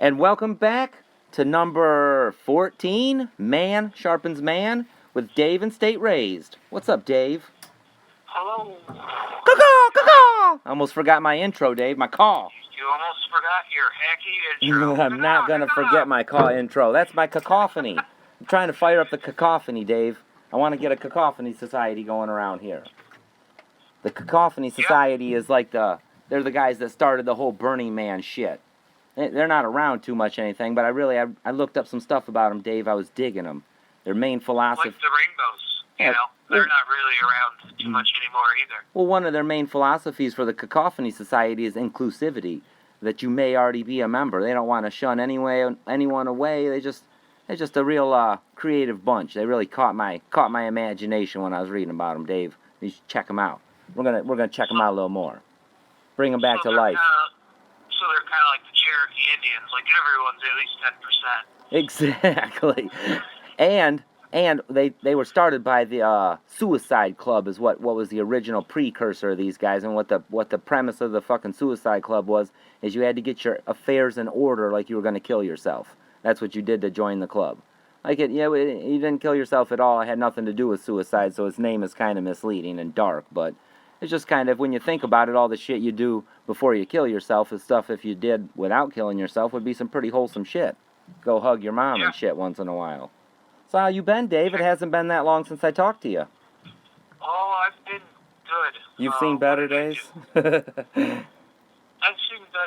And welcome back to number 14, Man Sharpens Man, with Dave and Stateraised. What's up, Dave? Hello. Caw-caw, caw-caw! I almost forgot my intro, Dave, my call. You almost forgot your hacky intro. I'm not going to forget my call intro. That's my cacophony. I'm trying to fire up the cacophony, Dave. I want to get a cacophony society going around here. The cacophony society is like they're the guys that started the whole Burning Man shit. They're not around too much anything, but I looked up some stuff about them, Dave. I was digging them. Their main philosophy... Like the rainbows, you know? They're not really around too much anymore either. Well, one of their main philosophies for the Cacophony Society is inclusivity, that you may already be a member. They don't want to shun anyone away. They're just a real creative bunch. They really caught my imagination when I was reading about them, Dave. You should check them out. We're gonna check them out a little more. Bring them back to life. So they're kind of like the Cherokee Indians. Like everyone's at least 10%. Exactly. And they were started by the Suicide Club, is what was the original precursor of these guys. And what the premise of the fucking Suicide Club was is you had to get your affairs in order, like you were going to kill yourself. That's what you did to join the club. You didn't kill yourself at all. It had nothing to do with suicide, so its name is kind of misleading and dark. But it's just kind of, when you think about it, all the shit you do before you kill yourself is stuff if you did without killing yourself would be some pretty wholesome shit. Go hug your mom and shit once in a while. So how you been, Dave? It hasn't been that long since I talked to you. Oh, I've been good. You've seen better days? I've seen better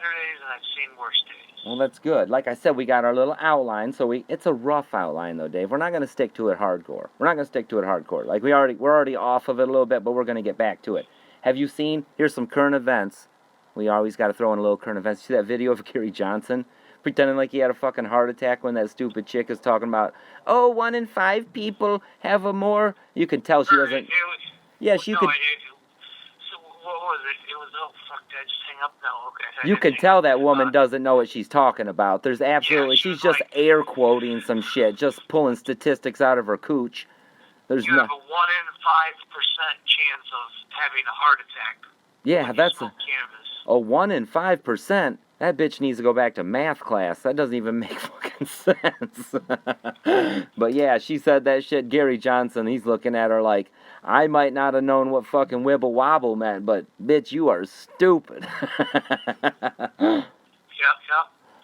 days and I've seen worse days. Well, that's good. Like I said, we got our little outline, so it's a rough outline though, Dave. We're not going to stick to it hardcore. Like we're already off of it a little bit, but we're going to get back to it. Have you seen, here's some current events. We always got to throw in a little current events. See that video of Gary Johnson pretending like he had a fucking heart attack when that stupid chick is talking about, 1 in 5 people have a more... You can tell she doesn't... Yeah, she could... So what was it? It was, oh, fuck, did I just hang up now? Okay. You can tell that woman doesn't know what she's talking about. There's absolutely... she's just air quoting some shit, just pulling statistics out of her cooch. There's you have a 1 in 5% chance of having a heart attack. Yeah, that's a 1 in 5%. That bitch needs to go back to math class. That doesn't even make fucking sense. But yeah, she said that shit. Gary Johnson, he's looking at her like, I might not have known what fucking wibble wobble meant, but bitch, you are stupid. Yep.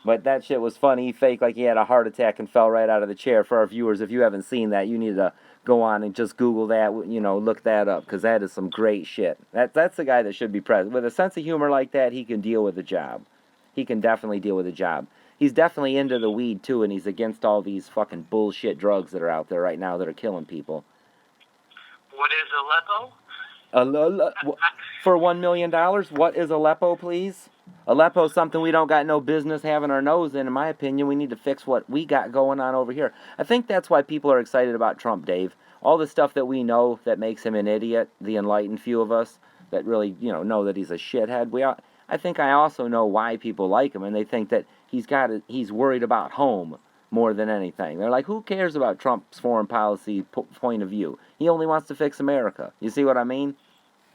But that shit was funny. He faked like he had a heart attack and fell right out of the chair. For our viewers, if you haven't seen that, you need to go on and just Google that, look that up, because that is some great shit. That's the guy that should be president. With a sense of humor like that, he can deal with the job. He can definitely deal with a job. He's definitely into the weed, too, and he's against all these fucking bullshit drugs that are out there right now that are killing people. What is Aleppo? For $1 million, what is Aleppo, please? Aleppo's something we don't got no business having our nose in my opinion. We need to fix what we got going on over here. I think that's why people are excited about Trump, Dave. All the stuff that we know that makes him an idiot, the enlightened few of us that really, know that he's a shithead. I think I also know why people like him, and they think that he's worried about home more than anything. They're like, who cares about Trump's foreign policy point of view? He only wants to fix America. You see what I mean?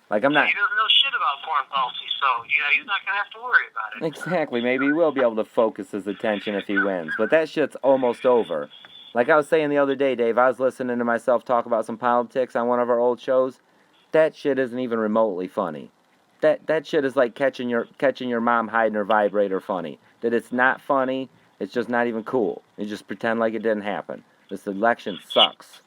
Like, I'm not... He doesn't know shit about foreign policy, so, he's not going to have to worry about it. Exactly. Maybe he will be able to focus his attention if he wins. But that shit's almost over. Like I was saying the other day, Dave, I was listening to myself talk about some politics on one of our old shows. That shit isn't even remotely funny. That shit is like catching your mom hiding her vibrator funny. That it's not funny, it's just not even cool. You just pretend like it didn't happen. This election sucks.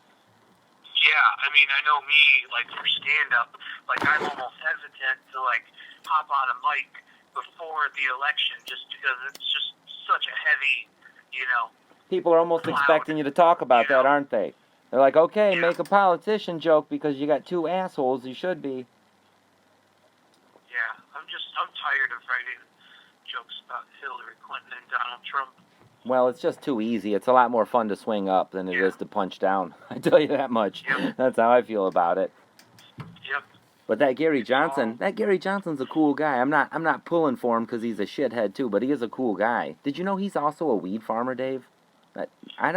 Yeah, I know me, like, for stand-up, like, I'm almost hesitant to, like, hop on a mic before the election just because it's just such a heavy, People are almost expecting you to talk about that, aren't they? They're like, okay, make a politician joke because you got 2 assholes, you should be. Yeah, I'm tired of writing jokes about Hillary Clinton and Donald Trump. Well, it's just too easy. It's a lot more fun to swing up than it is to punch down. I tell you that much. Yep. That's how I feel about it. Yep. But that Gary Johnson's a cool guy. I'm not pulling for him because he's a shithead too, but he is a cool guy. Did you know he's also a weed farmer, Dave? I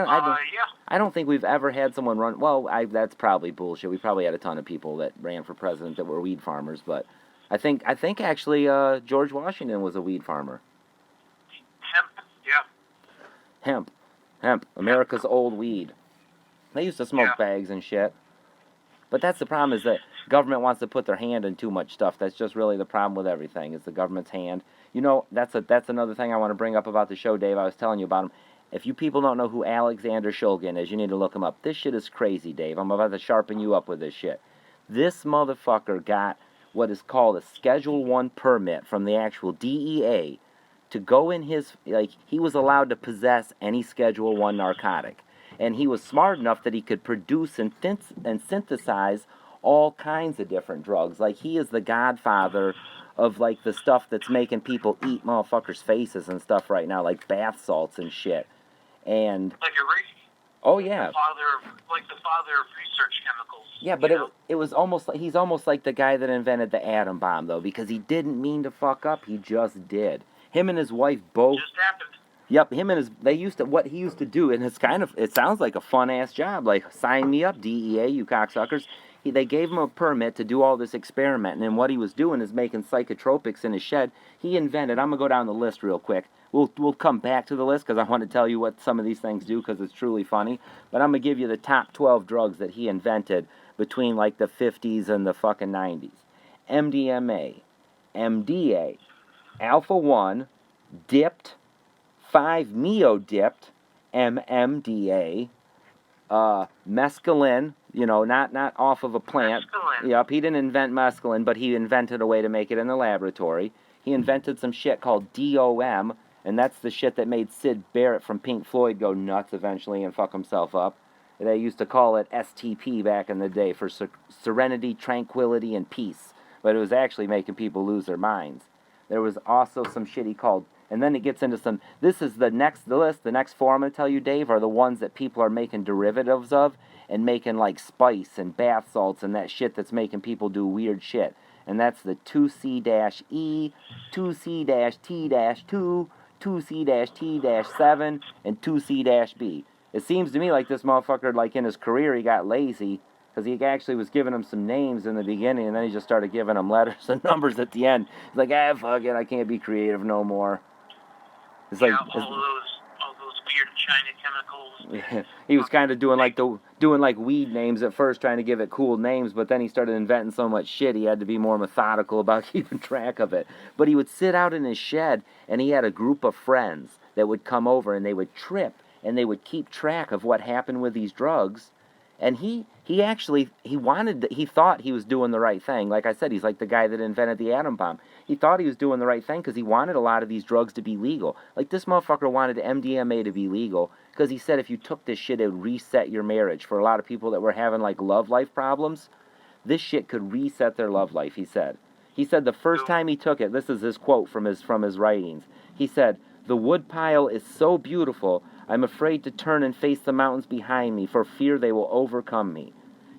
don't think we've ever had someone run. Well, that's probably bullshit. We probably had a ton of people that ran for president that were weed farmers, but I think actually George Washington was a weed farmer. Hemp, yeah. Hemp. America's old weed. They used to smoke bags and shit. But that's the problem, is that government wants to put their hand in too much stuff. That's just really the problem with everything, is the government's hand. You know, that's another thing I want to bring up about the show, Dave. I was telling you about him. If you people don't know who Alexander Shulgin is, you need to look him up. This shit is crazy, Dave. I'm about to sharpen you up with this shit. This motherfucker got what is called a Schedule 1 permit from the actual DEA to go in his, like, he was allowed to possess any Schedule 1 narcotic. And he was smart enough that he could produce and synthesize all kinds of different drugs. Like, he is the godfather of, like, the stuff that's making people eat motherfuckers' faces and stuff right now, like bath salts and shit. And like a oh yeah, the father of research chemicals. Yeah, but it was almost like he's almost like the guy that invented the atom bomb, though, because he didn't mean to fuck up. He just did. Him and his wife both. Just happened. Yep, what he used to do, and it sounds like a fun ass job. Like, sign me up, DEA, you cocksuckers. They gave him a permit to do all this experimenting, and what he was doing is making psychotropics in his shed. He invented. I'm gonna go down the list real quick. We'll come back to the list because I want to tell you what some of these things do because it's truly funny. But I'm gonna give you the top 12 drugs that he invented between like the 50s and the fucking 90s. MDMA, MDA, Alpha 1, dipped, 5-MeO-dipped, MMDA, mescaline, you know, not off of a plant. Mescaline. Yep, he didn't invent mescaline, but he invented a way to make it in the laboratory. He invented some shit called DOM, and that's the shit that made Sid Barrett from Pink Floyd go nuts eventually and fuck himself up. They used to call it STP back in the day, for Serenity, Tranquility, and Peace. But it was actually making people lose their minds. There was also some shit he called, and then it gets into some, this is the list, the next four I'm going to tell you, Dave, are the ones that people are making derivatives of, and making like spice and bath salts and that shit that's making people do weird shit. And that's the 2C-E, 2C-T-2, 2C-T-7, and 2C-B. It seems to me like this motherfucker, like in his career, he got lazy, because he actually was giving them some names in the beginning, and then he just started giving them letters and numbers at the end. He's like, fuck it, I can't be creative no more. It's like, all those weird China chemicals. Yeah, he was kind of doing like weed names at first, trying to give it cool names, but then he started inventing so much shit, he had to be more methodical about keeping track of it. But he would sit out in his shed, and he had a group of friends that would come over, and they would trip, and they would keep track of what happened with these drugs. And he thought he was doing the right thing. Like I said, he's like the guy that invented the atom bomb. He thought he was doing the right thing because he wanted a lot of these drugs to be legal. Like, this motherfucker wanted MDMA to be legal because he said if you took this shit, it would reset your marriage. For a lot of people that were having, like, love life problems, this shit could reset their love life, he said. He said the first time he took it, this is his quote from his writings, he said, "The woodpile is so beautiful, I'm afraid to turn and face the mountains behind me for fear they will overcome me."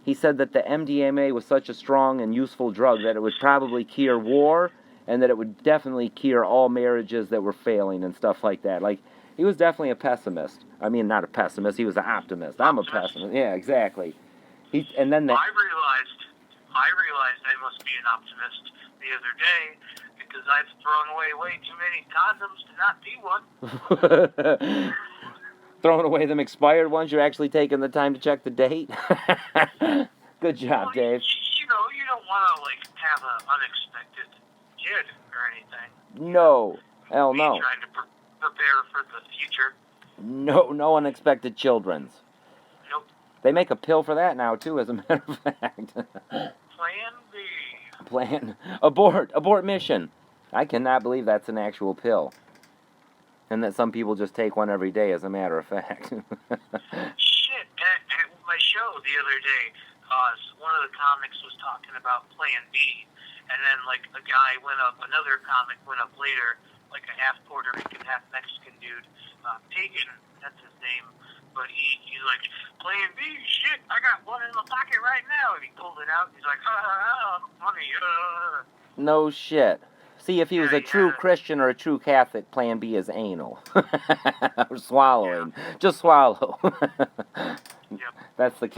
He said that the MDMA was such a strong and useful drug that it would probably cure war, and that it would definitely cure all marriages that were failing and stuff like that. Like, he was definitely a pessimist. I mean, not a pessimist, he was an optimist. I'm a pessimist. Yeah, exactly. I realized I must be an optimist the other day because I've thrown away way too many condoms to not be one. Throwing away them expired ones, you're actually taking the time to check the date? Good job, Dave. You don't want to, like, have an unexpected kid or anything. No. Hell no. Trying to prepare for the future. No unexpected children's. Nope. They make a pill for that now, too, as a matter of fact. Plan B. Abort mission. I cannot believe that's an actual pill. And that some people just take one every day, as a matter of fact. Shit, at my show the other day, one of the comics was talking about Plan B, and then, like, another comic went up later, like a half Puerto Rican, half Mexican dude, Pagan, that's his name, but he's like, Plan B, shit, I got one in my pocket right now, and he pulled it out, and he's like, money, No shit. See, if he was a true Christian or a true Catholic, Plan B is anal. Or swallowing. Yeah. Just swallow. Yep. That's the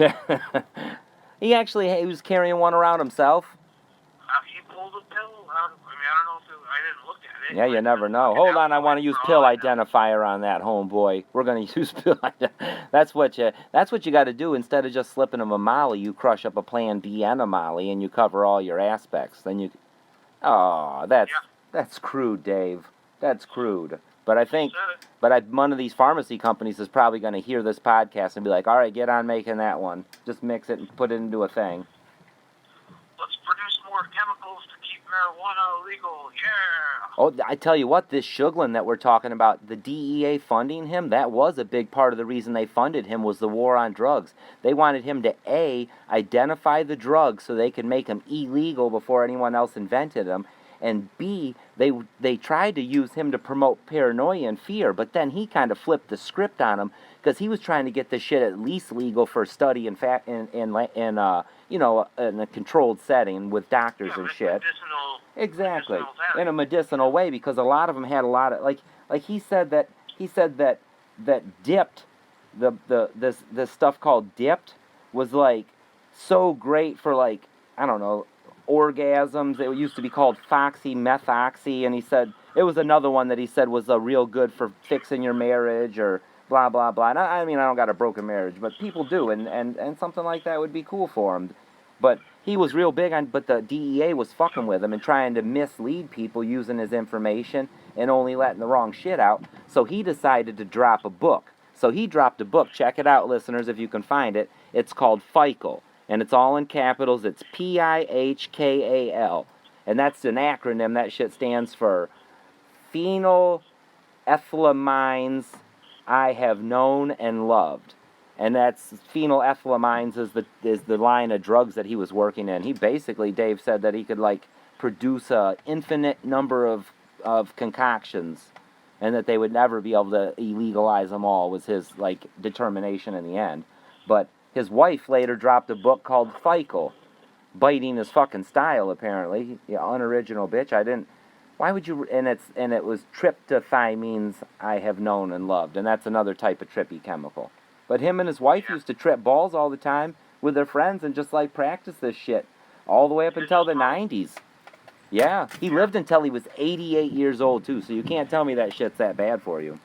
he was carrying one around himself. He pulled a pill out. I mean, I don't know if I didn't look at it. Yeah, you Like, never know. fucking Hold on, I want to alcohol use for pill all I know. identifier on that, homeboy. We're gonna use pill. That's what you got to do. Instead of just slipping them a Molly, you crush up a Plan B and a Molly, and you cover all your aspects. Then you. Oh, that's crude, Dave. That's crude. But I think, one of these pharmacy companies is probably going to hear this podcast and be like, all right, get on making that one. Just mix it and put it into a thing. Let's produce more chemicals to keep marijuana legal. Yeah. Oh, I tell you what, this Shuglin that we're talking about, the DEA funding him, that was a big part of the reason they funded him was the war on drugs. They wanted him to, A, identify the drugs so they could make them illegal before anyone else invented them, and B, they tried to use him to promote paranoia and fear, but then he kind of flipped the script on him because he was trying to get this shit at least legal for study in a controlled setting with doctors and shit. Exactly, in a medicinal way, because a lot of them had a lot of like he said that dipped this stuff called dipped was like so great for like I don't know orgasms. It used to be called foxy methoxy, and he said it was another one that he said was real good for fixing your marriage or blah blah blah. And I mean I don't got a broken marriage, but people do, and something like that would be cool for him. But he was real big on, but the DEA was fucking with him and trying to mislead people using his information and only letting the wrong shit out. So he decided to drop a book. So he dropped a book. Check it out, listeners, if you can find it. It's called FICAL, and it's all in capitals. It's PIHKAL, and that's an acronym. That shit stands for Phenylethylamines I Have Known and Loved. And that's phenylethylamines is the line of drugs that he was working in. He basically, Dave said that he could like produce a infinite number of concoctions, and that they would never be able to illegalize them all. Was his like determination in the end. But his wife later dropped a book called FICAL, biting his fucking style apparently. Yeah, unoriginal bitch. I didn't. Why would you? And it was tryptophamines I Have Known and Loved, and that's another type of trippy chemical. But him and his wife used to trip balls all the time with their friends and just like practice this shit all the way up until the 90s. Yeah, he lived until he was 88 years old too, so you can't tell me that shit's that bad for you.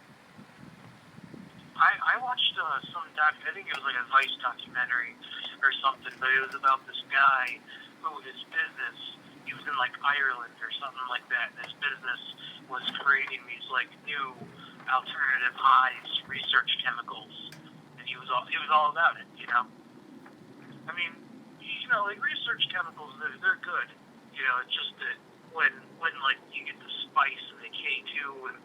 I watched I think it was like a Vice documentary or something, but it was about this guy who his business, he was in like Ireland or something like that, and his business was creating these like new alternative highs research chemicals. He was all about it, you know. I mean, like research chemicals, they're good. You know, it's just that when like you get the spice and the K2 and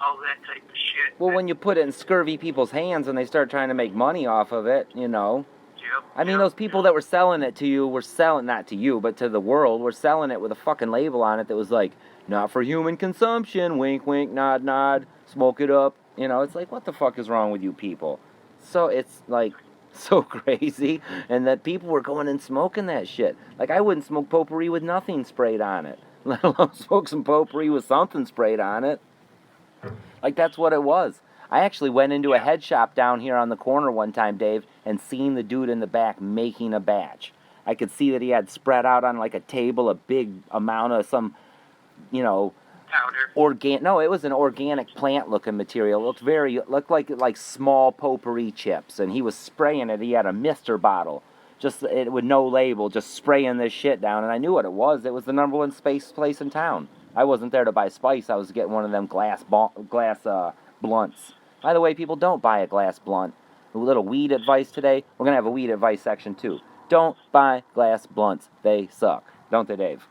all that type of shit. Well, when you put it in scurvy people's hands and they start trying to make money off of it, you know. Yep. I mean, those people that were selling it to you were selling, not to you, but to the world, were selling it with a fucking label on it that was like, not for human consumption, wink, wink, nod, nod, smoke it up. You know, it's like, what the fuck is wrong with you people? So it's like so crazy, and that people were going and smoking that shit. Like I wouldn't smoke potpourri with nothing sprayed on it, let alone smoke some potpourri with something sprayed on it. Like that's what it was. I actually went into a head shop down here on the corner one time, Dave, and seen the dude in the back making a batch. I could see that he had spread out on like a table a big amount of some, powder. No, it was an organic plant-looking material. It looked like small potpourri chips, and he was spraying it. He had a mister bottle, with no label, just spraying this shit down. And I knew what it was. It was the number one space place in town. I wasn't there to buy spice. I was getting one of them glass blunts. By the way, people, don't buy a glass blunt. A little weed advice today. We're gonna have a weed advice section too. Don't buy glass blunts. They suck, don't they, Dave?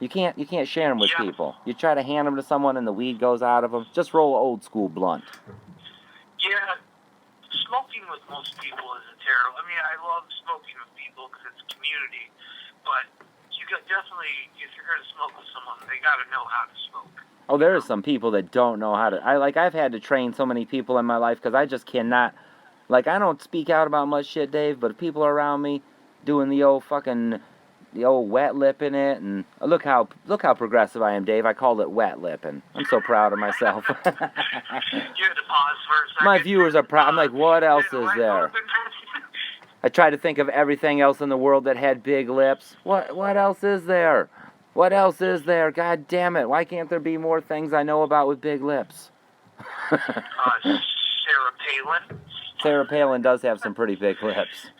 You can't share them with people. You try to hand them to someone and the weed goes out of them. Just roll an old school blunt. Yeah, smoking with most people is a terrible. I mean, I love smoking with people because it's community, but you definitely, if you're going to smoke with someone, they got to know how to smoke. Oh, there are some people that don't know how to. I've had to train so many people in my life because I just cannot. Like, I don't speak out about much shit, Dave, but if people are around me doing the old wet lipping it, and look how progressive I am, Dave. I called it wet lipping. I'm so proud of myself. You had to pause for a second. My viewers are proud. I'm like, what else is there? I tried to think of everything else in the world that had big lips. What else is there? What else is there? God damn it. Why can't there be more things I know about with big lips? Sarah Palin. Sarah Palin does have some pretty big lips.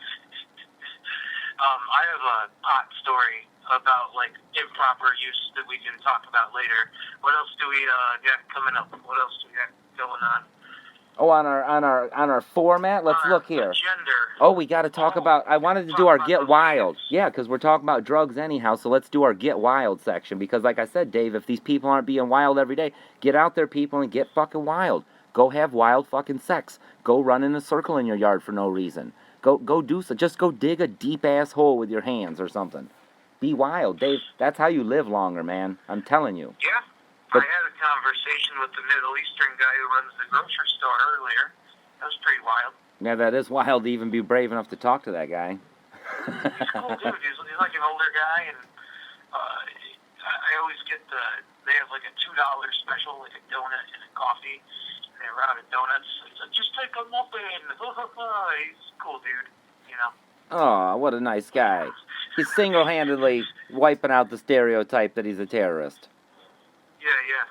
I have a hot story about like improper use that we can talk about later. What else do we got coming up? What else do we got going on? Oh, on our format, let's look here. Gender. Oh, we got to talk about. I wanted to do our Get Wild. Yeah, because we're talking about drugs anyhow. So let's do our Get Wild section. Because, like I said, Dave, if these people aren't being wild every day, get out there, people, and get fucking wild. Go have wild fucking sex. Go run in a circle in your yard for no reason. Go do so. Just go dig a deep ass hole with your hands or something. Be wild, Dave. That's how you live longer, man. I'm telling you. Yeah. But I had a conversation with the Middle Eastern guy who runs the grocery store earlier. That was pretty wild. Yeah, that is wild to even be brave enough to talk to that guy. He's a cool dude. He's like an older guy, and I always get they have like a $2 special, like a donut and a coffee, and they're out of donuts. It's like, just take a muffin. He's a cool dude, you know. Oh, what a nice guy. He's single-handedly wiping out the stereotype that he's a terrorist. Yeah.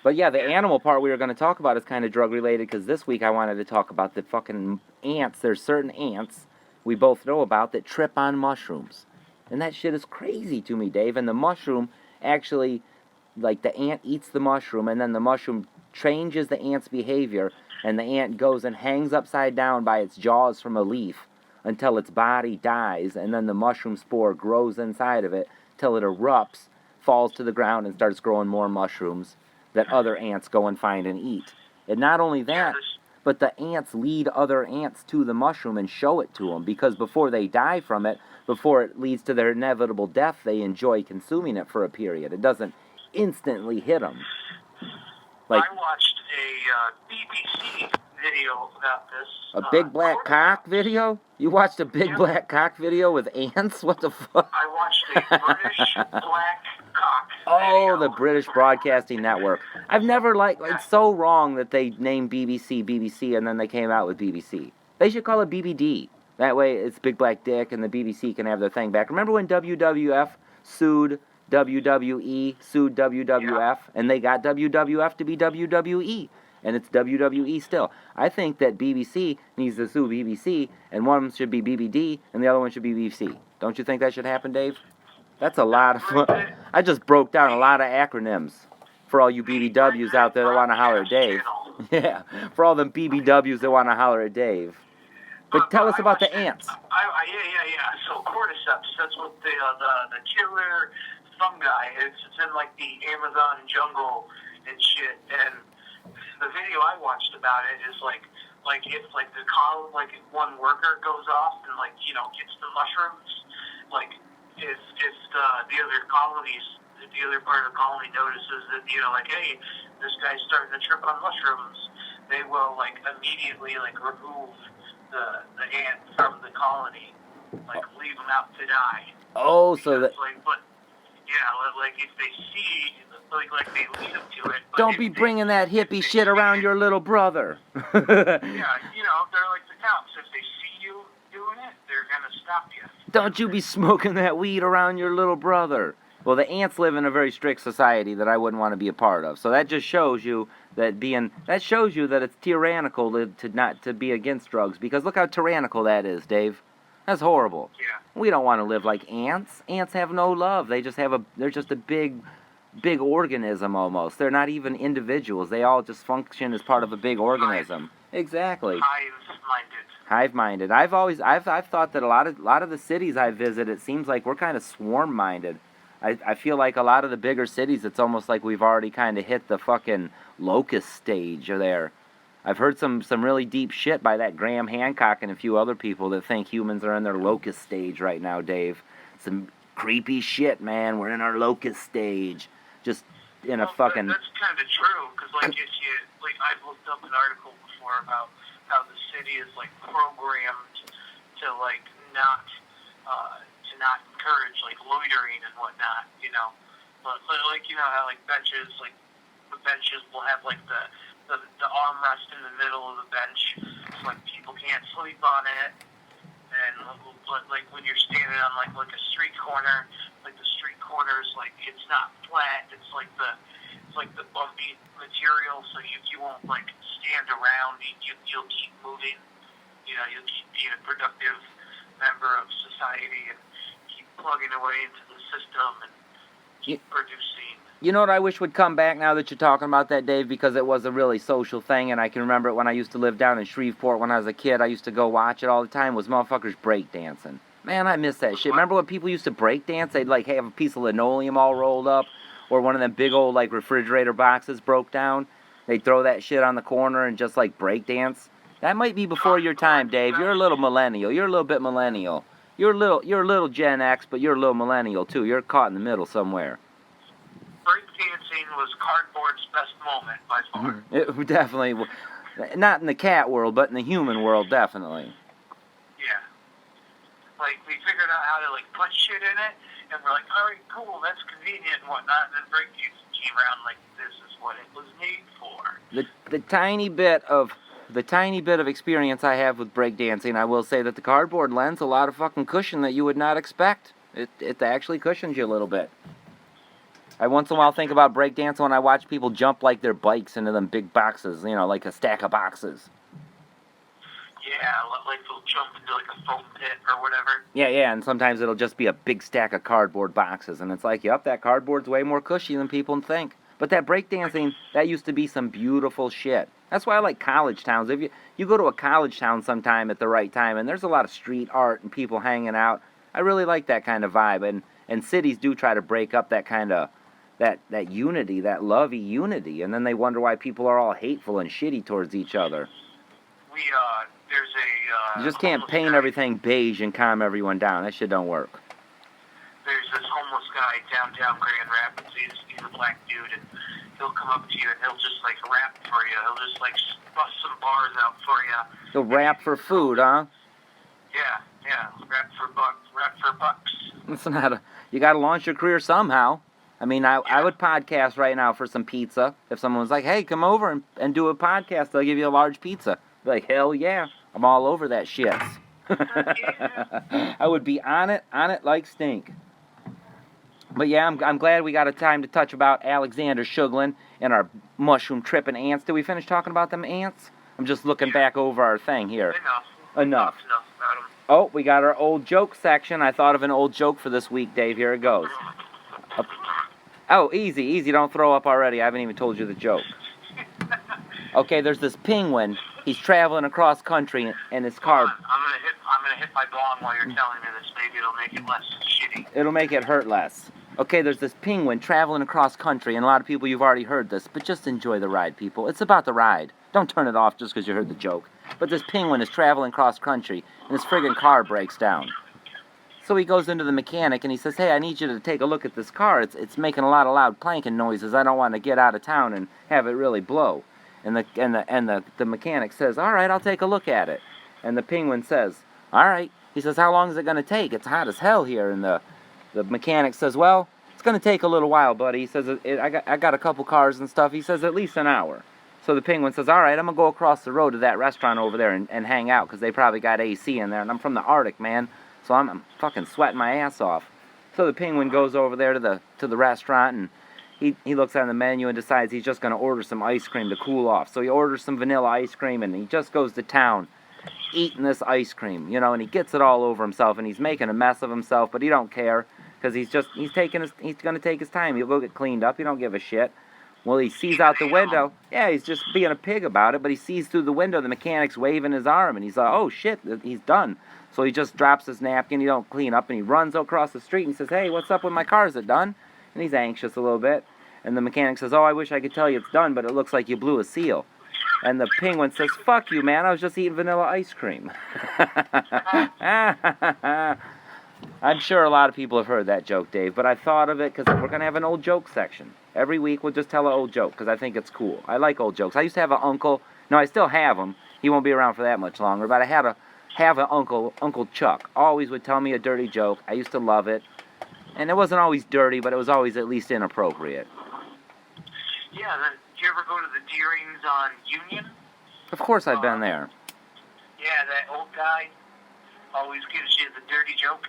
But yeah, the animal part we were going to talk about is kind of drug-related, because this week I wanted to talk about the fucking ants. There's certain ants we both know about that trip on mushrooms. And that shit is crazy to me, Dave. And the mushroom actually, like the ant eats the mushroom, and then the mushroom changes the ant's behavior, and the ant goes and hangs upside down by its jaws from a leaf until its body dies, and then the mushroom spore grows inside of it till it erupts, falls to the ground, and starts growing more mushrooms that other ants go and find and eat. And not only that, but the ants lead other ants to the mushroom and show it to them, because before they die from it, before it leads to their inevitable death, they enjoy consuming it for a period. It doesn't instantly hit them. Like, I watched a BBC video about this. A big black cock video? You watched a big black cock video with ants? What the fuck? I watched a British black cock Oh, video. the British Broadcasting Network. I've never it's so wrong that they named BBC, and then they came out with BBC. They should call it BBD. That way it's Big Black Dick, and the BBC can have their thing back. Remember when WWF sued WWE, sued WWF, and they got WWF to be WWE, and it's WWE still. I think that BBC needs to sue BBC, and one should be BBD, and the other one should be BBC. Don't you think that should happen, Dave? That's a lot of fun. I just broke down a lot of acronyms for all you BBWs out there that want to holler at Dave. Yeah, for all them BBWs that want to holler at Dave. But tell us about the ants. Yeah. So cordyceps, that's what the killer fungi is. It's in like the Amazon jungle and shit. And the video I watched about it is like if like the column, like if one worker goes off and like, you know, gets the mushrooms, like if the other colonies, if the other part of the colony notices that, you know, like, hey, this guy's starting to trip on mushrooms, they will like immediately like remove the ant from the colony, like leave them out to die. Oh, so that. Like if they see, like they lead them to it. Don't be bringing that hippie shit around your little brother. Yeah, you know, they're like the cops. If they see you doing it, they're gonna stop you. Don't you be smoking that weed around your little brother. Well, the ants live in a very strict society that I wouldn't want to be a part of. So that just shows you that it's tyrannical to be against drugs, because look how tyrannical that is, Dave. That's horrible. Yeah. We don't want to live like ants. Ants have no love. They're just a big organism almost. They're not even individuals. They all just function as part of a big organism. Exactly. Hive-minded. I've thought that a lot of the cities I visit, it seems like we're kind of swarm-minded. I feel like a lot of the bigger cities, it's almost like we've already kind of hit the fucking locust stage there. I've heard some really deep shit by that Graham Hancock and a few other people that think humans are in their locust stage right now, Dave. Some creepy shit, man. We're in our locust stage. Just in a fucking... That's kind of true, because like if you... Like I've looked up an article before about how the city is like programmed to like not encourage like loitering and whatnot, you know. But like, you know how like benches, like the benches will have like the armrest in the middle of the bench, so like people can't sleep on it. And like when you're standing on like a street corner, like the street corners, like it's not flat. It's like the bumpy material, so you won't like stand around. You'll keep moving. You know, you'll keep being a productive member of society and keep plugging away into the system and keep producing. You know what I wish would come back now that you're talking about that, Dave, because it was a really social thing, and I can remember it when I used to live down in Shreveport when I was a kid. I used to go watch it all the time, was motherfuckers breakdancing. Man, I miss that shit. Remember when people used to breakdance? They'd like have a piece of linoleum all rolled up, or one of them big old like refrigerator boxes broke down. They'd throw that shit on the corner and just like breakdance. That might be before your time, Dave. You're a little millennial. You're a little bit millennial. You're a little Gen X, but you're a little millennial too. You're caught in the middle somewhere. Breakdancing was cardboard's best moment by far. It definitely, not in the cat world, but in the human world, definitely. Yeah. Like, we figured out how to, like, put shit in it, and we're like, all right, cool, that's convenient and whatnot, and then breakdancing came around like, this is what it was made for. The tiny bit of experience I have with breakdancing, I will say that the cardboard lends a lot of fucking cushion that you would not expect. It actually cushions you a little bit. I once in a while think about breakdancing when I watch people jump like their bikes into them big boxes, you know, like a stack of boxes. Yeah, like they'll jump into like a foam pit or whatever. Yeah, and sometimes it'll just be a big stack of cardboard boxes, and it's like, yep, that cardboard's way more cushy than people think. But that breakdancing, that used to be some beautiful shit. That's why I like college towns. If you go to a college town sometime at the right time, and there's a lot of street art and people hanging out, I really like that kind of vibe. And cities do try to break up that kind of that unity, that lovey unity, and then they wonder why people are all hateful and shitty towards each other. There's a... You just can't paint everything beige and calm everyone down. That shit don't work. There's this homeless guy downtown Grand Rapids. He's a black dude, and he'll come up to you and he'll just, like, rap for you. He'll just, like, bust some bars out for you. He'll rap for food, huh? Yeah. Rap for bucks. Listen, you gotta launch your career somehow. I mean, I would podcast right now for some pizza. If someone was like, hey, come over and do a podcast, they'll give you a large pizza. Be like, hell yeah, I'm all over that shit. I would be on it like stink. But yeah, I'm glad we got a time to touch about Alexander Shuglin and our mushroom tripping ants. Did we finish talking about them ants? I'm just looking back over our thing here. Enough about them. Oh, we got our old joke section. I thought of an old joke for this week, Dave. Here it goes. Oh, easy. Don't throw up already. I haven't even told you the joke. Okay, there's this penguin. He's traveling across country in his car. I'm gonna hit my bong while you're telling me this. Maybe it'll make it less shitty. It'll make it hurt less. Okay, there's this penguin traveling across country, and a lot of people, you've already heard this, but just enjoy the ride, people. It's about the ride. Don't turn it off just because you heard the joke. But this penguin is traveling across country, and his friggin' car breaks down. So he goes into the mechanic and he says, hey, I need you to take a look at this car. It's making a lot of loud clanking noises. I don't want to get out of town and have it really blow. And the mechanic says, all right, I'll take a look at it. And the penguin says, all right. He says, how long is it going to take? It's hot as hell here. And the mechanic says, well, it's going to take a little while, buddy. He says, I got a couple cars and stuff. He says, at least an hour. So the penguin says, all right, I'm going to go across the road to that restaurant over there and hang out because they probably got AC in there. And I'm from the Arctic, man. So I'm fucking sweating my ass off. So the penguin goes over there to the restaurant, and he looks on the menu and decides he's just going to order some ice cream to cool off. So he orders some vanilla ice cream, and he just goes to town eating this ice cream, you know, and he gets it all over himself, and he's making a mess of himself, but he don't care because he's going to take his time. He'll go get cleaned up. He don't give a shit. Well, he sees out the window. Yeah, he's just being a pig about it, but he sees through the window the mechanic's waving his arm, and he's like, oh shit, he's done. So he just drops his napkin, he don't clean up, and he runs across the street and says, hey, what's up with my car? Is it done? And he's anxious a little bit. And the mechanic says, oh, I wish I could tell you it's done, but it looks like you blew a seal. And the penguin says, fuck you, man, I was just eating vanilla ice cream. I'm sure a lot of people have heard that joke, Dave, but I thought of it because we're going to have an old joke section. Every week we'll just tell an old joke because I think it's cool. I like old jokes. I used to have an uncle. No, I still have him. He won't be around for that much longer, but I have an uncle, Uncle Chuck. Always would tell me a dirty joke. I used to love it. And it wasn't always dirty, but it was always at least inappropriate. Yeah, did you ever go to the Deerings on Union? Of course I've been there. Yeah, that old guy always gives you the dirty joke.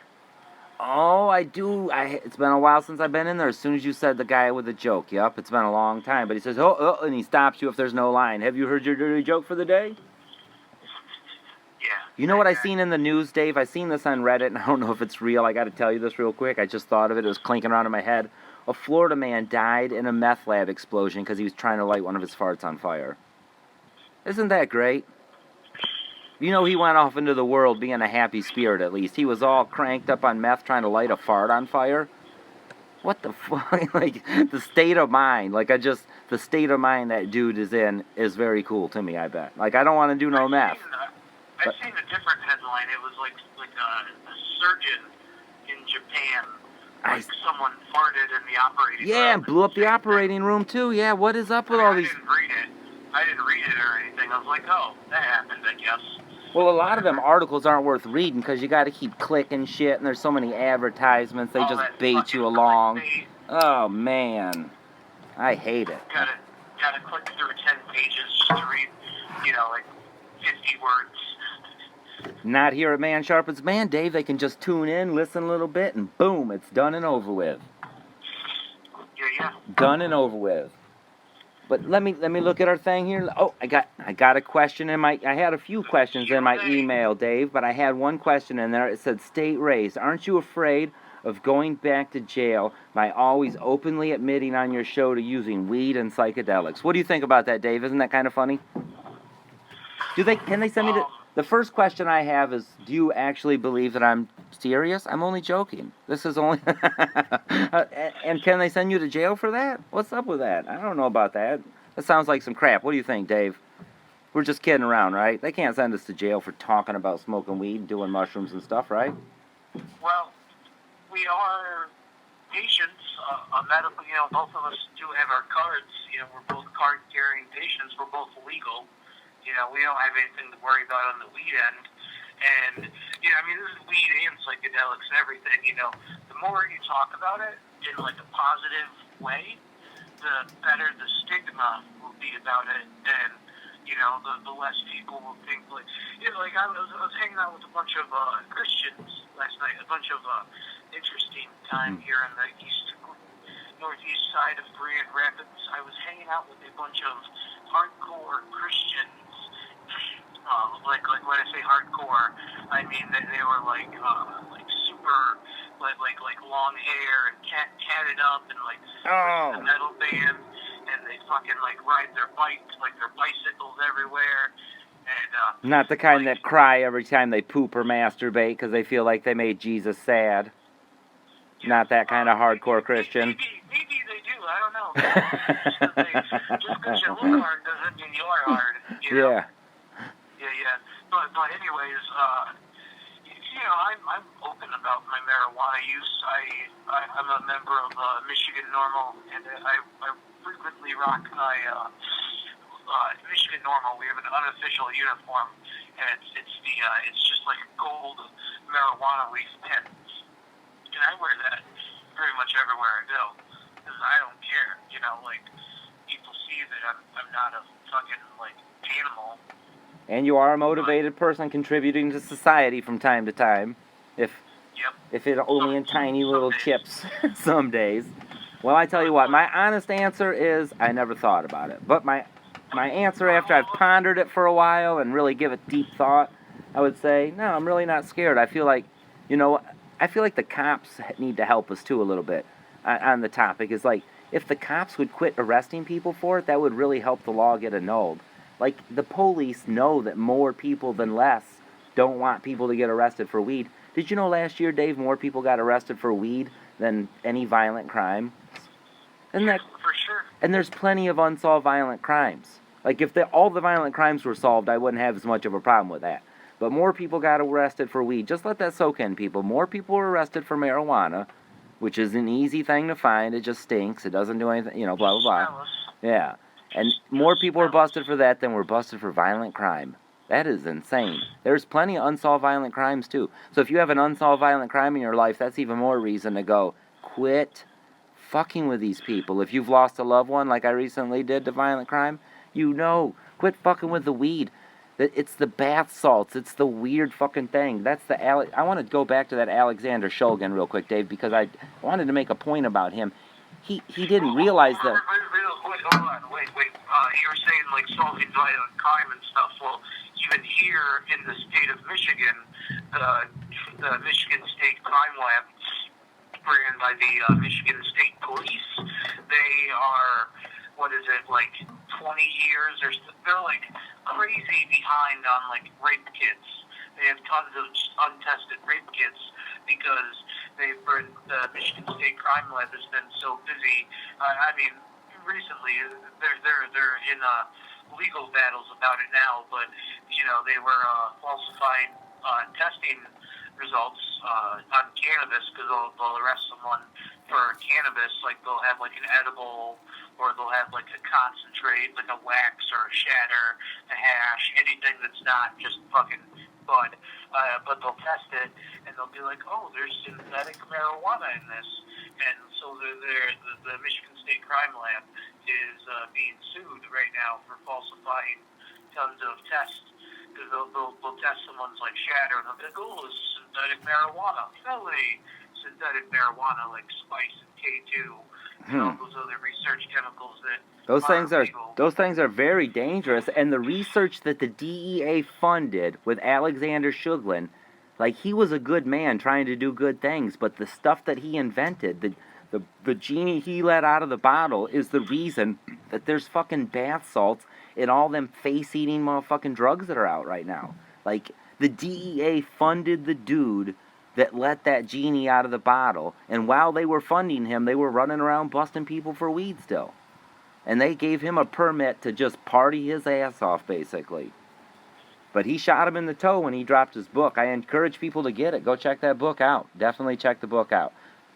Oh, I do. It's been a while since I've been in there. As soon as you said the guy with the joke, yep, it's been a long time. But he says, oh, and he stops you if there's no line. Have you heard your dirty joke for the day? Yeah. You know what I seen in the news, Dave? I seen this on Reddit, and I don't know if it's real. I got to tell you this real quick. I just thought of it. It was clinking around in my head. A Florida man died in a meth lab explosion because he was trying to light one of his farts on fire. Isn't that great? You know, he went off into the world being a happy spirit, at least. He was all cranked up on meth trying to light a fart on fire. What the fuck? Like, the state of mind. The state of mind that dude is in is very cool to me, I bet. Like, I don't want to do no meth. I've seen a different headline. It was like a surgeon in Japan. Like someone farted in the operating room. Yeah, and blew up the operating room, too. Yeah, what is up with all these... I didn't read it or anything. I was like, oh, that happened, I guess. Well, a lot of them articles aren't worth reading because you got to keep clicking shit, and there's so many advertisements. They just bait you along. Oh, man. I hate it. Gotta click through 10 pages just to read, like 50 words. Not here at Man Sharpens Man, Dave. They can just tune in, listen a little bit, and boom, it's done and over with. Yeah. Done and over with. But let me look at our thing here. Oh, I got a question in my... I had a few questions in my email, Dave, but I had one question in there. It said, State Raised, aren't you afraid of going back to jail by always openly admitting on your show to using weed and psychedelics? What do you think about that, Dave? Isn't that kind of funny? Can they send me to... The first question I have is, do you actually believe that I'm serious? I'm only joking. This is only... and can they send you to jail for that? What's up with that? I don't know about that. That sounds like some crap. What do you think, Dave? We're just kidding around, right? They can't send us to jail for talking about smoking weed and doing mushrooms and stuff, right? Well, we are patients, medical, both of us do have our cards. We're both card-carrying patients. We're both legal. We don't have anything to worry about on the weed end. And, this is weed and psychedelics and everything, The more you talk about it in, like, a positive way, the better the stigma will be about it. And, the less people will think, I was hanging out with a bunch of Christians last night, a bunch of interesting time here in the northeast side of Grand Rapids. I was hanging out with a bunch of hardcore Christians. Like when I say hardcore, I mean that they were like super, like long hair and tatted up and a metal band, and they fucking ride their bikes, their bicycles everywhere, and not the kind that cry every time they poop or masturbate because they feel like they made Jesus sad. Yeah, not that kind of hardcore Christian. Maybe they do. I don't know. Just because you look hard doesn't mean you are hard. Yeah. Yeah. But anyways, I'm open about my marijuana use. I'm a member of Michigan Normal, and I frequently rock my Michigan Normal. We have an unofficial uniform, and it's just like a gold marijuana leaf pin, and I wear that pretty much everywhere I go because I don't care. People see that I'm not a fucking animal. And you are a motivated person contributing to society from time to time. If it only in tiny little chips some days. Well, I tell you what, my honest answer is I never thought about it. But my answer after I've pondered it for a while and really give it deep thought, I would say, no, I'm really not scared. I feel like the cops need to help us too a little bit on the topic. Is like, if the cops would quit arresting people for it, that would really help the law get annulled. Like, the police know that more people than less don't want people to get arrested for weed. Did you know last year, Dave, more people got arrested for weed than any violent crime? Isn't that for sure? And there's plenty of unsolved violent crimes. Like, if all the violent crimes were solved, I wouldn't have as much of a problem with that. But more people got arrested for weed. Just let that soak in, people. More people were arrested for marijuana, which is an easy thing to find. It just stinks. It doesn't do anything, blah, blah, blah. Yeah. And more people were busted for that than were busted for violent crime. That is insane. There's plenty of unsolved violent crimes, too. So if you have an unsolved violent crime in your life, that's even more reason to go, quit fucking with these people. If you've lost a loved one, like I recently did to violent crime, quit fucking with the weed. It's the bath salts. It's the weird fucking thing. That's the I want to go back to that Alexander Shulgin real quick, Dave, because I wanted to make a point about him. He didn't realize that. Wait, hold on, wait. You were saying like solving violent crime and stuff. Well, even here in the state of Michigan, the Michigan State Crime Lab, ran by the Michigan State Police, they are, what is it, like 20 years or so, they're like crazy behind on like rape kits. They have tons of untested rape kits because the Michigan State Crime Lab has been so busy. I mean, recently they're in legal battles about it now, but you know they were falsifying testing results on cannabis because they'll arrest someone for cannabis. Like they'll have like an edible, or they'll have like a concentrate, like a wax or a shatter, a hash, anything that's not just fucking bud. But they'll test it and they'll be like, oh, there's synthetic marijuana in this. And so the Michigan State Crime Lab is being sued right now for falsifying tons of tests. Because they'll test someone's like shatter and they'll be like, oh, it's synthetic marijuana. Felony synthetic marijuana like spice and K2 and all those other research chemicals that those things are very dangerous. And the research that the DEA funded with Alexander Shulgin, like he was a good man trying to do good things, but the stuff that he invented, the genie he let out of the bottle is the reason that there's fucking bath salts in all them face-eating motherfucking drugs that are out right now. Like, the DEA funded the dude that let that genie out of the bottle, and while they were funding him, they were running around busting people for weed still. And they gave him a permit to just party his ass off, basically. But he shot him in the toe when he dropped his book. I encourage people to get it. Go check that book out. Definitely check the book out.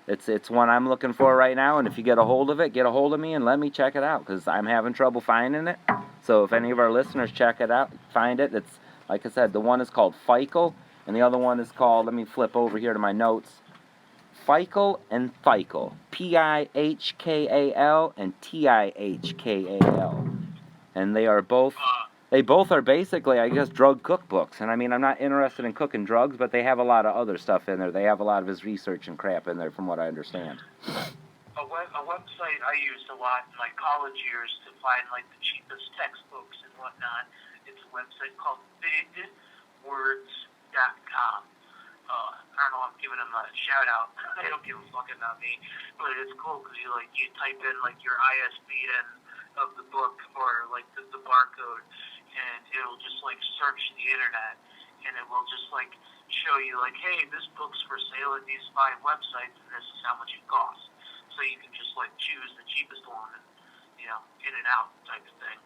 It's one I'm looking for right now, and if you get a hold of it, get a hold of me and let me check it out, because I'm having trouble finding it. So if any of our listeners check it out, find it. It's, like I said, the one is called Fikel, and the other one is called, let me flip over here to my notes, Fikel and Fikel. P-I-H-K-A-L and T-I-H-K-A-L. And they both are basically, I guess, drug cookbooks. And I mean, I'm not interested in cooking drugs, but they have a lot of other stuff in there. They have a lot of his research and crap in there, from what I understand. A website I used a lot in my college years to find like the cheapest textbooks and whatnot. It's a website called bigwords.com. I don't know, I'm giving them a shout out. They don't give a fucking about me, but it's cool because you type in like your ISBN of the book or like the barcode, and it'll just like search the internet, and it will just like show you like, hey, this book's for sale at these 5 websites, and this is how much it costs. So you can just like choose the cheapest one, and in and out type of thing.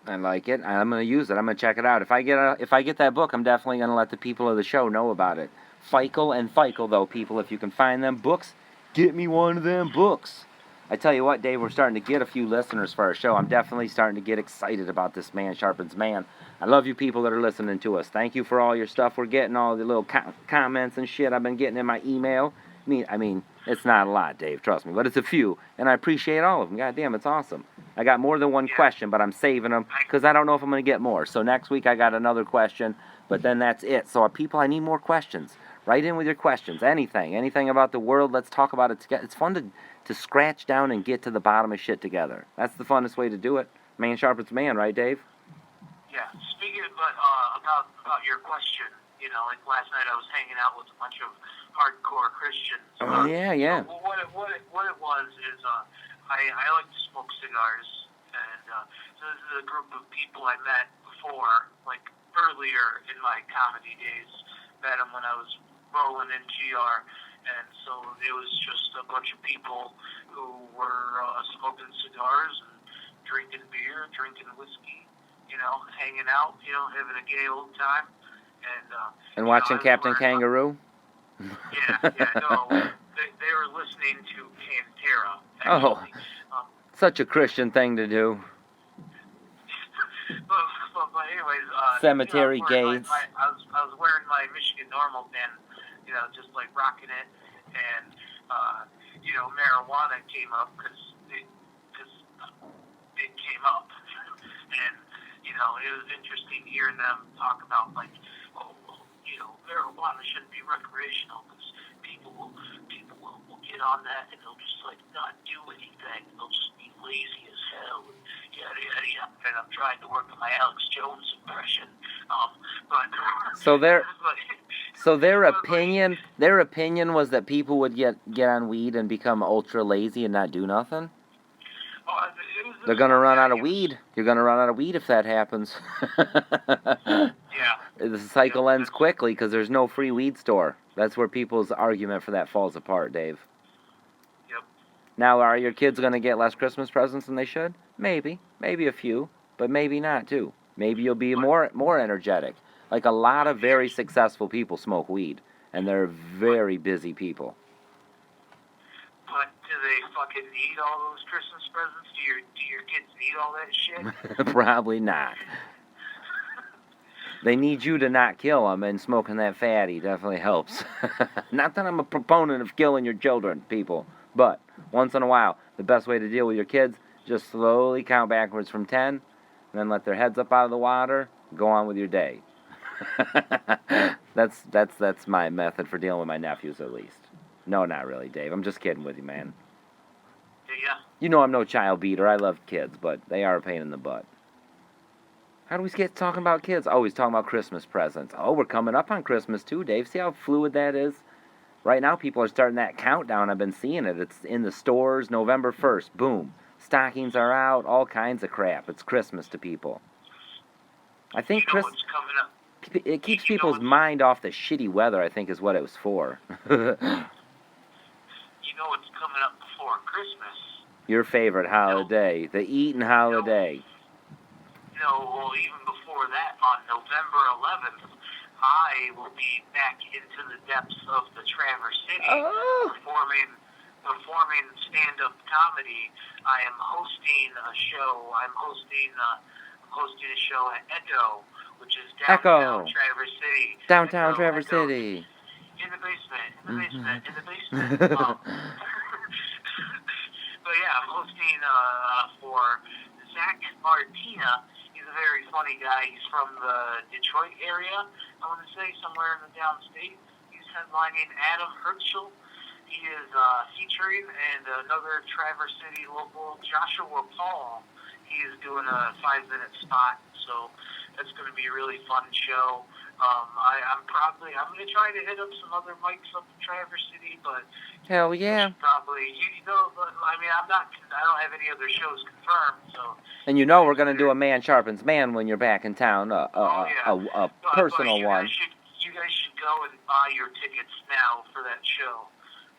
I like it. I'm gonna use it. I'm gonna check it out. If I get that book, I'm definitely gonna let the people of the show know about it. Fikel and Fikel, though, people. If you can find them books, get me one of them books. I tell you what, Dave, we're starting to get a few listeners for our show. I'm definitely starting to get excited about this Man Sharpens Man. I love you people that are listening to us. Thank you for all your stuff we're getting, all the little comments and shit I've been getting in my email. I mean, it's not a lot, Dave, trust me, but it's a few, and I appreciate all of them. God damn, it's awesome. I got more than one question, but I'm saving them because I don't know if I'm going to get more. So next week I got another question, but then that's it. So people, I need more questions. Write in with your questions, anything about the world. Let's talk about it together. It's fun to scratch down and get to the bottom of shit together. That's the funnest way to do it. Man sharpens man, right, Dave? Yeah. Speaking about your question, like last night I was hanging out with a bunch of hardcore Christians. Oh yeah. So what it was is I like to smoke cigars, and so this is a group of people I met before, like earlier in my comedy days. Met them when I was rolling in GR, and so it was just a bunch of people who were smoking cigars and drinking beer, drinking whiskey, hanging out, having a gay old time, and watching Captain Kangaroo. Yeah, no, they were listening to Pantera. Actually. Oh, such a Christian thing to do. But anyways, Cemetery gates. I was wearing my Michigan Normal pin, just like rocking it, and marijuana came up because it came up, and it was interesting hearing them talk about, like, oh, marijuana shouldn't be recreational because people will get on that and they'll just, like, not do anything. They'll just be lazy as hell and yada, yada, yada. And I'm trying to work on my Alex Jones impression. But... So their opinion was that people would get on weed and become ultra lazy and not do nothing? They're going to run out of weed. You're going to run out of weed if that happens. Yeah. The cycle ends quickly because there's no free weed store. That's where people's argument for that falls apart, Dave. Yep. Now, are your kids going to get less Christmas presents than they should? Maybe. Maybe a few. But maybe not, too. Maybe you'll be more energetic. Like a lot of very successful people smoke weed. And they're very busy people. But do they fucking need all those Christmas presents? Do your kids need all that shit? Probably not. They need you to not kill them, and smoking that fatty definitely helps. Not that I'm a proponent of killing your children, people, but once in a while, the best way to deal with your kids, just slowly count backwards from 10, and then let their heads up out of the water, go on with your day. That's my method for dealing with my nephews, at least. No, not really, Dave. I'm just kidding with you, man. Yeah. You know I'm no child beater. I love kids, but they are a pain in the butt. How do we get talking about kids? Oh, he's talking about Christmas presents. Oh, we're coming up on Christmas too, Dave. See how fluid that is? Right now, people are starting that countdown. I've been seeing it. It's in the stores, November 1st. Boom. Stockings are out, all kinds of crap. It's Christmas to people. I think what's coming up? It keeps people's mind off the shitty weather, I think, is what it was for. You know what's coming up before Christmas? Your favorite holiday, the eating holiday. Well, even before that, on November 11th, I will be back into the depths of the Traverse City performing stand-up comedy. I am hosting a show. I'm hosting a show at Echo, which is downtown Traverse City. Downtown Traverse City. In the basement. But yeah, I'm hosting for Zach Martina. He's a very funny guy. He's from the Detroit area, I want to say, somewhere in the downstate. He's headlining Adam Herschel. He is featuring, and another Traverse City local, Joshua Paul. He is doing a 5-minute spot, so that's going to be a really fun show. I'm going to try to hit up some other mics up in Traverse City, but hell yeah. Probably, I don't have any other shows confirmed, so. And we're going to do a Man Sharpens Man when you're back in town, a personal one. You guys should go and buy your tickets now for that show.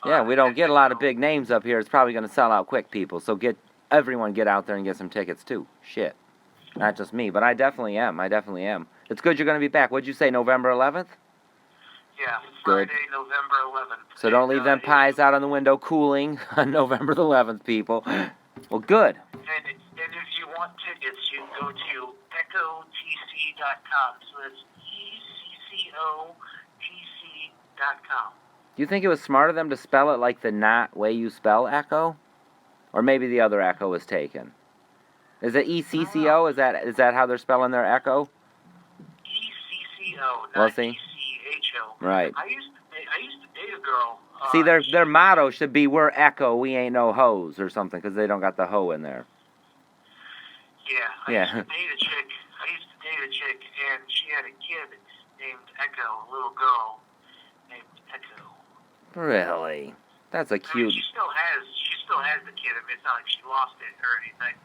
Yeah, we don't get a lot of big names up here. It's probably going to sell out quick, people. So everyone get out there and get some tickets too. Shit. Not just me, but I definitely am. It's good you're going to be back. What'd you say, November 11th? Yeah, Friday, November 11th. So don't leave them pies out on the window cooling on November the 11th, people. Well, good. And if you want tickets, you can go to echotc.com. So that's ECCOTC.com. Do you think it was smart of them to spell it like the not way you spell echo? Or maybe the other echo was taken? Is it ECCO? Is that how they're spelling their echo? ECCO, not well, see? ECHO. Right. I used to date a girl. See, their motto should be, we're echo, we ain't no hoes, or something, because they don't got the hoe in there. Yeah, I used to date a chick, and she had a kid named Echo, a little girl named Echo. Really? That's a cute... she still has the kid. I mean, it's not like she lost it or anything. I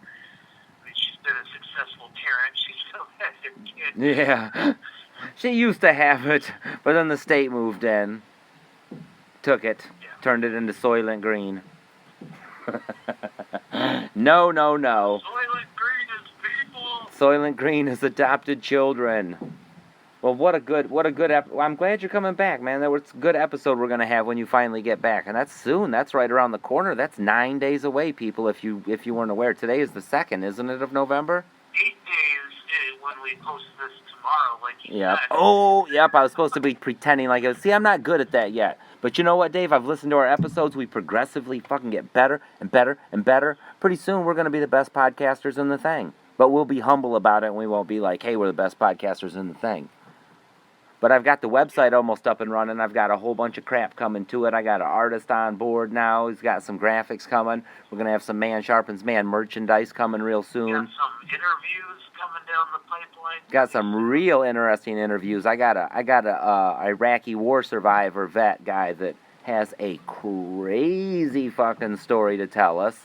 mean, she's been a successful parent. She still has her kid. Yeah. She used to have it, but then the state moved in, took it, turned it into Soylent Green. No. Soylent Green is people. Soylent Green is adopted children. Well, what a good I'm glad you're coming back, man. That was a good episode we're going to have when you finally get back. And that's soon. That's right around the corner. That's 9 days away, people, if you weren't aware. Today is the 2nd, isn't it, of November? 8 days when we post this tomorrow, like you yep. said. Oh, yep. I was supposed to be pretending like it was. See, I'm not good at that yet. But you know what, Dave? I've listened to our episodes. We progressively fucking get better and better and better. Pretty soon, we're going to be the best podcasters in the thing. But we'll be humble about it, and we won't be like, hey, we're the best podcasters in the thing. But I've got the website almost up and running. I've got a whole bunch of crap coming to it. I got an artist on board now. He's got some graphics coming. We're going to have some Man Sharpens Man merchandise coming real soon. Got some interviews coming down the pipeline. Got some real interesting interviews. I got a Iraqi war survivor vet guy that has a crazy fucking story to tell us.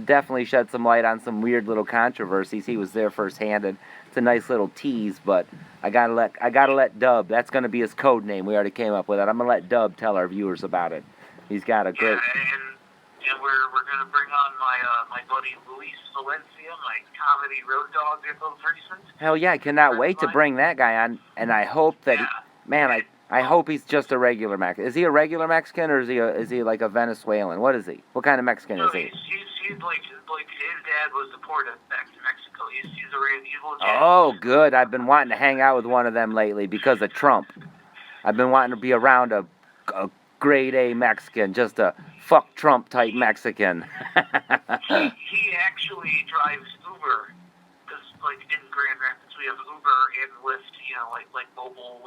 Definitely shed some light on some weird little controversies. He was there first-handed. It's a nice little tease, but I gotta let Dub. That's gonna be his code name. We already came up with it. I'm gonna let Dub tell our viewers about it. He's got a great. Yeah, and we're gonna bring on my buddy Luis Valencia, my comedy road dog of recent. Hell yeah! I cannot wait to bring that guy on, and I hope that I hope he's just a regular Mexican. Is he a regular Mexican, or is he like a Venezuelan? What is he? What kind of Mexican is he? He's like his dad was deported back to Mexico. He's legit. Oh, good. I've been wanting to hang out with one of them lately because of Trump. I've been wanting to be around a grade A Mexican, just a fuck Trump type Mexican. He actually drives Uber, because like in Grand Rapids we have Uber and Lyft, like mobile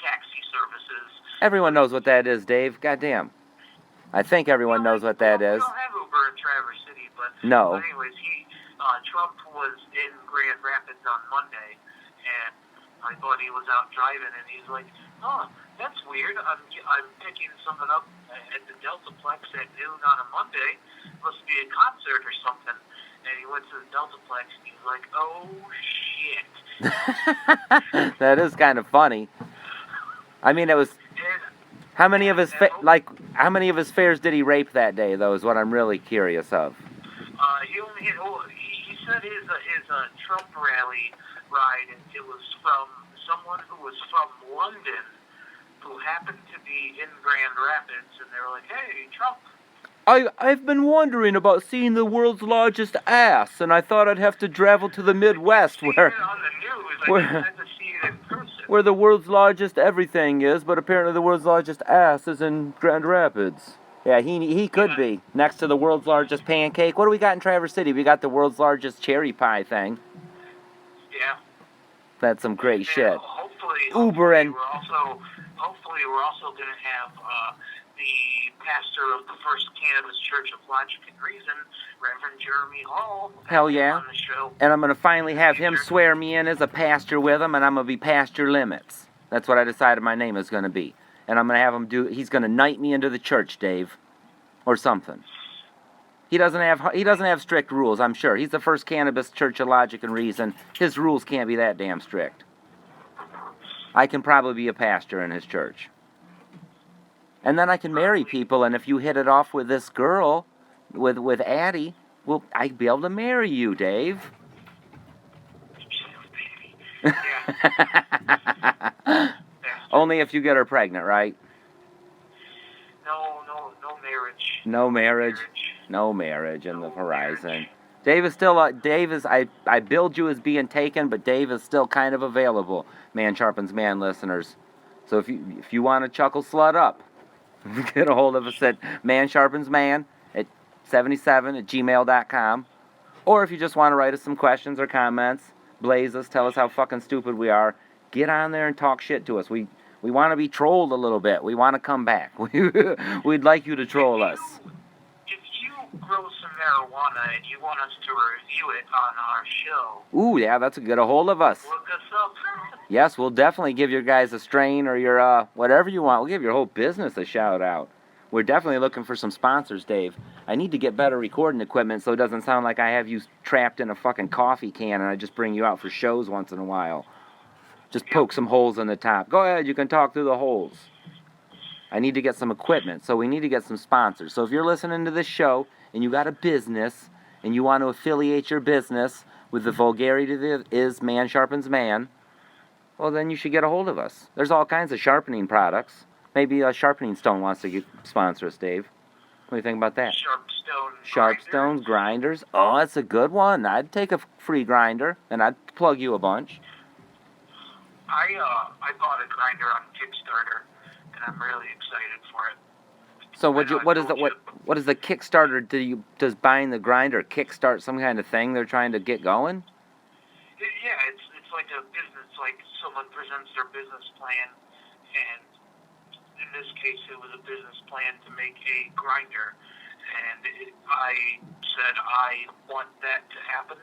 taxi services. Everyone knows what that is, Dave. Goddamn. I think everyone knows what that is. We don't have Uber in Traverse City, but no. But anyways, Trump was in Grand Rapids on Monday, and my buddy was out driving, and he's like, "Oh, that's weird. I'm picking something up at the Deltaplex at noon on a Monday. Must be a concert or something." And he went to the Deltaplex, and he's like, "Oh shit." That is kind of funny. I mean, it was. How many of his fares did he rape that day, though? Is what I'm really curious of. He said his Trump rally ride, it was from someone who was from London, who happened to be in Grand Rapids, and they were like, "Hey, Trump." I've been wondering about seeing the world's largest ass, and I thought I'd have to travel to the Midwest where the world's largest everything is, but apparently the world's largest ass is in Grand Rapids. Yeah, he could be next to the world's largest pancake. What do we got in Traverse City? We got the world's largest cherry pie thing. Yeah. That's some great shit. Hopefully we're also going to have the pastor of the First Cannabis Church of Logic and Reason, Reverend Jeremy Hall. Hell yeah. On the show. And I'm going to finally have him swear me in as a pastor with him, and I'm going to be Pastor Limits. That's what I decided my name is going to be. And I'm going to have him he's going to knight me into the church, Dave. Or something. He doesn't have strict rules, I'm sure. He's the First Cannabis Church of Logic and Reason. His rules can't be that damn strict. I can probably be a pastor in his church. And then I can marry people, and if you hit it off with this girl, with Addie, well, I'd be able to marry you, Dave. Only if you get her pregnant, right? No marriage. No marriage. No marriage in the horizon. Dave is still, I billed you as being taken, but Dave is still kind of available, Man Sharpens Man listeners. So if you want to chuckle slut up, get a hold of us at mansharpensman at 77@gmail.com. Or if you just want to write us some questions or comments, blaze us, tell us how fucking stupid we are, get on there and talk shit to us. We want to be trolled a little bit. We want to come back. We'd like you to troll us. If you grow some marijuana and you want us to review it on our show. Ooh, yeah, that's a good a hold of us. Look us up. Yes, we'll definitely give your guys a strain or your, whatever you want. We'll give your whole business a shout out. We're definitely looking for some sponsors, Dave. I need to get better recording equipment so it doesn't sound like I have you trapped in a fucking coffee can and I just bring you out for shows once in a while. Just poke some holes in the top. Go ahead, you can talk through the holes. I need to get some equipment, so we need to get some sponsors. So if you're listening to this show and you got a business and you want to affiliate your business with the vulgarity that is Man Sharpens Man, well, then you should get a hold of us. There's all kinds of sharpening products. Maybe a sharpening stone wants to sponsor us, Dave. What do you think about that? Sharpstones, grinders. Oh, that's a good one. I'd take a free grinder, and I'd plug you a bunch. I bought a grinder on Kickstarter, and I'm really excited for it. So what is the Kickstarter? Does buying the grinder kickstart some kind of thing they're trying to get going? like a business, like someone presents their business plan, and in this case, it was a business plan to make a grinder, and I said I want that to happen,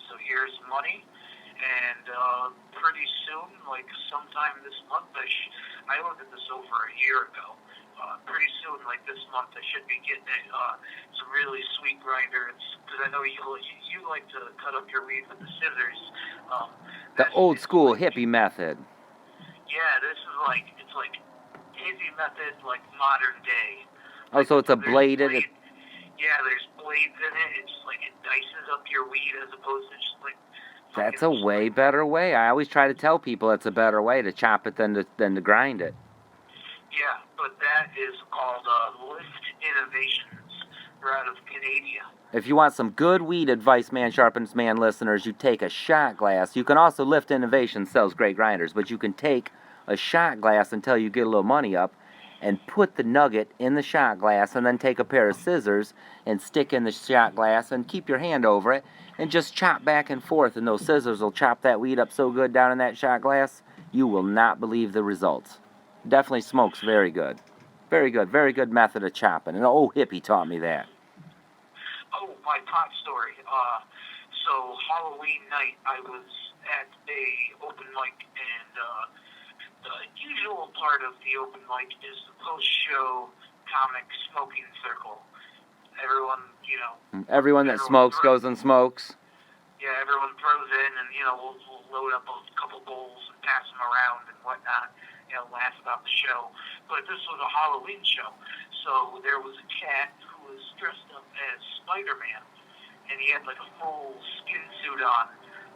so here's money, and pretty soon, like sometime this month, I looked at this over a year ago. Pretty soon, like this month, I should be getting it. It's a really sweet grinder. Because I know you like to cut up your weed with the scissors. The old school hippie method. Yeah, this is like hippie method, like modern day. Oh, so it's a bladed. Yeah, there's blades in it. It's like it dices up your weed as opposed to just like. That's a way better way. I always try to tell people it's a better way to chop it than to grind it. Yeah, but that is called Lift Innovations. They're out of Canada. If you want some good weed advice, Man Sharpens Man listeners, you take a shot glass. You can also, Lift Innovations sells great grinders, but you can take a shot glass until you get a little money up and put the nugget in the shot glass and then take a pair of scissors and stick in the shot glass and keep your hand over it and just chop back and forth, and those scissors will chop that weed up so good down in that shot glass, you will not believe the results. Definitely smokes very good. Very good method of chopping. An old hippie taught me that. Oh, my pot story. So Halloween night, I was at a open mic, and the usual part of the open mic is the post-show comic smoking circle. Everyone, Everyone that smokes goes and smokes. Yeah, everyone throws in, and we'll load up a couple bowls and pass them around and whatnot. Laugh about the show. But this was a Halloween show, so there was a cat who was dressed up as Spider-Man, and he had like a full skin suit on,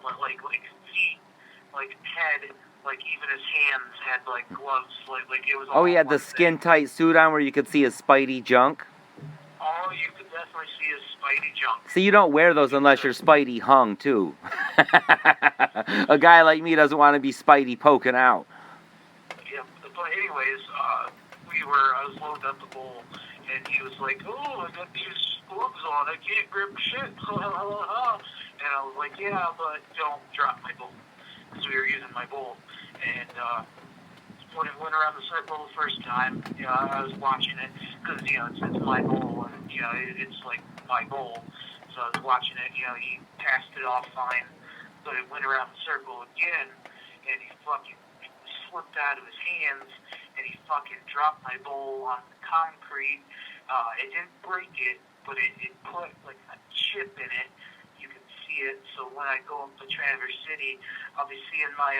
but like feet, like head, like even his hands had like gloves, like it was. Oh, he had the skin tight suit on where you could see his Spidey junk. Oh, you could definitely see his Spidey junk. See, you don't wear those unless you're Spidey hung too. A guy like me doesn't want to be Spidey poking out. Yeah, but anyways, I was loading up the bowl, and he was like, "Oh, I got these gloves on. I can't grip shit." And I was like, "Yeah, but don't drop my bowl," because we were using my bowl. And when it went around the circle the first time, I was watching it because it's my bowl, and it's like my bowl. So I was watching it. He passed it off fine, but it went around the circle again, and he fucking slipped out of his hands, and he fucking dropped my bowl on the concrete. It didn't break it, but it put like a chip in it. You can see it. So when I go up to Traverse City, I'll be seeing my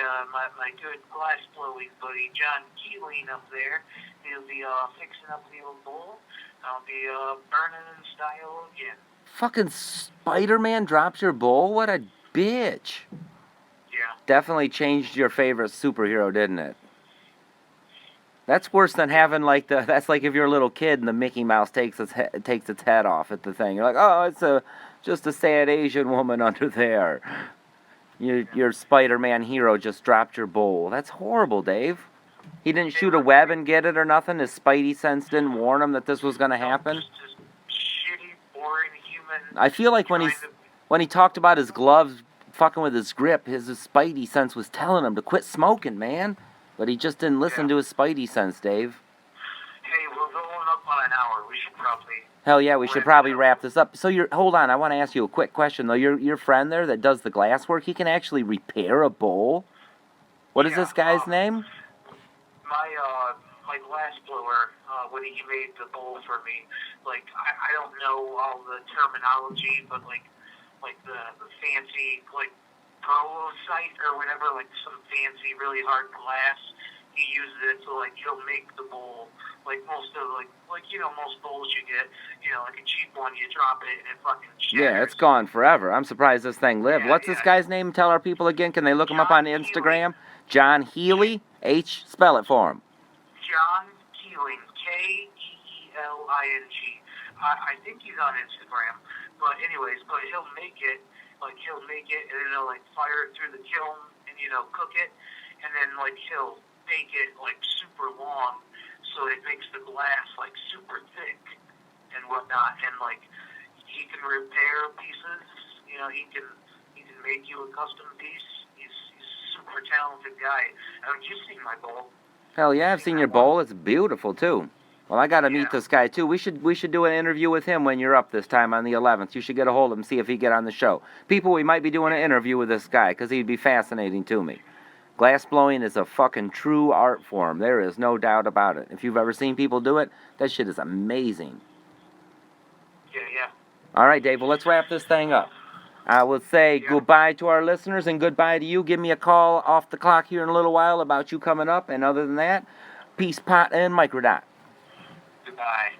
good glass blowing buddy John Keeling up there. He'll be fixing up the old bowl. I'll be burning in style again. Fucking Spider-Man drops your bowl? What a bitch. Yeah. Definitely changed your favorite superhero, didn't it? That's worse than having that's like if you're a little kid and the Mickey Mouse takes its head off at the thing. You're like, oh, it's just a sad Asian woman under there. Your Spider-Man hero just dropped your bowl. That's horrible, Dave. He didn't shoot a web and get it or nothing? His Spidey sense didn't warn him that this was going to happen? Just shitty, boring human. I feel like when he talked about his gloves fucking with his grip, his Spidey sense was telling him to quit smoking, man. But he just didn't listen to his Spidey sense, Dave. Hey, we're going up on an hour. We should probably... Hell yeah, we should probably wrap this up. So hold on, I want to ask you a quick question though. Your friend there that does the glass work, he can actually repair a bowl? What is this guy's name? My glass blower, when he made the bowl for me, like I don't know all the terminology, but like the fancy pro site or whatever, like some fancy really hard glass, he uses it to he'll make the bowl. Like most of most bowls you get, like a cheap one, you drop it and it fucking shatters. Yeah, it's gone forever. I'm surprised this thing lived. What's this guy's name? Tell our people again. Can they look him up on Instagram? John Healy? Spell it for him. John Keeling, Keeling. I think he's on Instagram. But anyways, he'll make it, and then he'll fire it through the kiln and cook it, and then he'll bake it super long. So it makes the glass super thick and whatnot, and he can repair pieces. He can make you a custom piece. He's super talented guy. You've seen my bowl. Hell yeah, I've seen your bowl. It's beautiful too. Well, I gotta meet Yeah. this guy too. We should do an interview with him when you're up this time on the 11th. You should get a hold of him, see if he get on the show. People, we might be doing an interview with this guy because he'd be fascinating to me. Glass blowing is a fucking true art form. There is no doubt about it. If you've ever seen people do it, that shit is amazing. Yeah. All right, Dave. Well, let's wrap this thing up. I will say Yeah. goodbye to our listeners and goodbye to you. Give me a call off the clock here in a little while about you coming up. And other than that, peace, pot, and microdot. Goodbye.